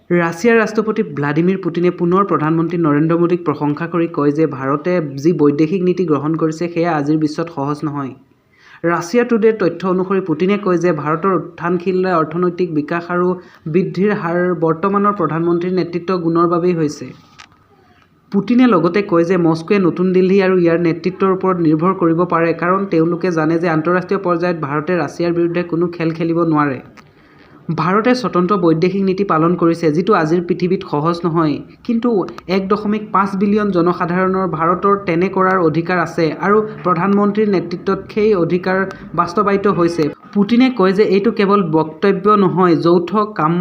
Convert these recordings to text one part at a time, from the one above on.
ৰাছিয়াৰ ৰাষ্ট্ৰপতি ভ্লাদিমিৰ পুটিনে পুনৰ প্ৰধানমন্ত্ৰী নৰেন্দ্ৰ মোদীক প্ৰশংসা কৰি কয় যে ভাৰতে যি বৈদেশিক নীতি গ্ৰহণ কৰিছে সেয়া আজিৰ বিশ্বত সহজ নহয়। ৰাছিয়া টুডেৰ তথ্য অনুসৰি পুটিনে কয় যে ভাৰতৰ উত্থানশীল অৰ্থনৈতিক বিকাশ আৰু বৃদ্ধিৰ হাৰ বৰ্তমানৰ প্ৰধানমন্ত্ৰীৰ নেতৃত্ব গুণৰ বাবেই হৈছে। পুটিনে লগতে কয় যে মস্কোৱে নতুন দিল্লী আৰু ইয়াৰ নেতৃত্বৰ ওপৰত নিৰ্ভৰ কৰিব পাৰে কাৰণ তেওঁলোকে জানে যে আন্তঃৰাষ্ট্ৰীয় পৰ্যায়ত ভাৰতে ৰাছিয়াৰ বিৰুদ্ধে কোনো খেল খেলিব নোৱাৰে। ভাৰতে স্বতন্ত্ৰ বৈদেশিক নীতি পালন কৰিছে যিটো আজিৰ পৃথিৱীত সহজ নহয়, কিন্তু 1.5 বিলিয়ন জনসাধাৰণৰ ভাৰতৰ তেনে কৰাৰ অধিকাৰ আছে আৰু প্ৰধানমন্ত্ৰীৰ নেতৃত্বত সেই অধিকাৰ বাস্তৱায়িত হৈছে। পুটিনে কয় যে এইটো কেৱল বক্তব্য নহয়, যৌথ কাম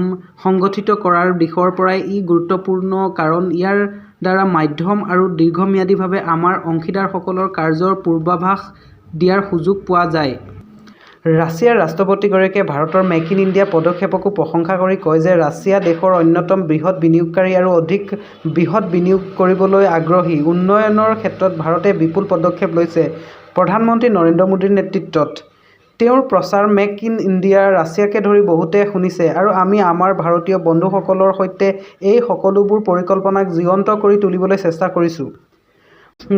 সংগঠিত কৰাৰ দিশৰ পৰাই ই গুৰুত্বপূৰ্ণ কাৰণ ইয়াৰ দ্বাৰা মধ্যম আৰু দীৰ্ঘম্যাদীভাৱে আমাৰ অংশীদাৰসকলৰ কাৰ্যৰ পূৰ্বাভাস দিয়াৰ সুযোগ পোৱা যায়। ৰাছিয়াৰ ৰাষ্ট্ৰপতিগৰাকীয়ে ভাৰতৰ মেক ইন ইণ্ডিয়া পদক্ষেপকো প্ৰশংসা কৰি কয় যে ৰাছিয়া দেশৰ অন্যতম বৃহৎ বিনিয়োগকাৰী আৰু অধিক বৃহৎ বিনিয়োগ কৰিবলৈ আগ্ৰহী। উন্নয়নৰ ক্ষেত্ৰত ভাৰতে বিপুল পদক্ষেপ লৈছে। প্ৰধানমন্ত্ৰী নৰেন্দ্ৰ মোদীৰ নেতৃত্বত তেওঁৰ প্ৰচাৰ মেক ইন ইণ্ডিয়া ৰাছিয়াকে ধৰি বহুতে শুনিছে আৰু আমি আমাৰ ভাৰতীয় বন্ধুসকলৰ সৈতে এই সকলোবোৰ পৰিকল্পনাক জীৱন্ত কৰি তুলিবলৈ চেষ্টা কৰিছো।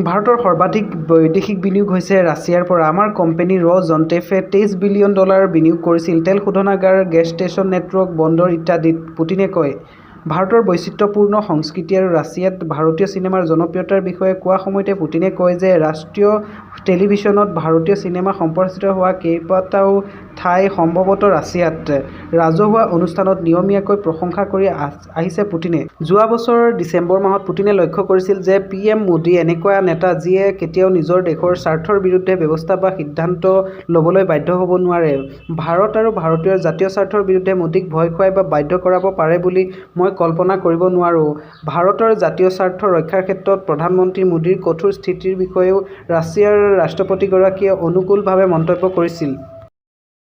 ভাৰতৰ সৰ্বাধিক বৈদেশিক বিনিয়োগ হৈছে ৰাছিয়াৰ পৰা। আমাৰ কোম্পানী ৰ'জনটেফে $23 বিলিয়ন বিনিয়োগ কৰিছিল তেল শোধনাগাৰ, গেছ ষ্টেচন নেটৱৰ্ক, বন্দৰ ইত্যাদিত, পুটিনে কয়। ভাৰতৰ বৈচিত্ৰ্যপূৰ্ণ সংস্কৃতি আৰু ৰাছিয়াত ভাৰতীয় চিনেমাৰ জনপ্ৰিয়তাৰ বিষয়ে কোৱা সময়তে পুটিনে কয় যে ৰাষ্ট্ৰীয় টেলিভিছনত ভাৰতীয় চিনেমা সম্প্ৰচাৰিত হোৱা কেইবাটাও ঠাই সম্ভৱতঃ ৰাছিয়াত ৰাজহুৱা অনুষ্ঠানত নিয়মীয়াকৈ প্ৰশংসা কৰি আহিছে পুটিনে। যোৱা বছৰৰ ডিচেম্বৰ মাহত পুটিনে লক্ষ্য কৰিছিল যে PM মোদী এনেকুৱা নেতা যিয়ে কেতিয়াও নিজৰ দেশৰ স্বাৰ্থৰ বিৰুদ্ধে ব্যৱস্থা বা সিদ্ধান্ত ল'বলৈ বাধ্য হ'ব নোৱাৰে। ভাৰত আৰু ভাৰতীয় জাতীয় স্বাৰ্থৰ বিৰুদ্ধে মোদীক ভয় খুৱাই বা বাধ্য কৰাব পাৰে বুলি মই কল্পনা কৰিব নোৱাৰোঁ। ভাৰতৰ জাতীয় স্বাৰ্থ ৰক্ষাৰ ক্ষেত্ৰত প্ৰধানমন্ত্ৰী মোদীৰ কঠোৰ স্থিতিৰ বিষয়েও ৰাছিয়াৰ ৰাষ্ট্ৰপতিগৰাকীয়ে অনুকূলভাৱে মন্তব্য কৰিছিল।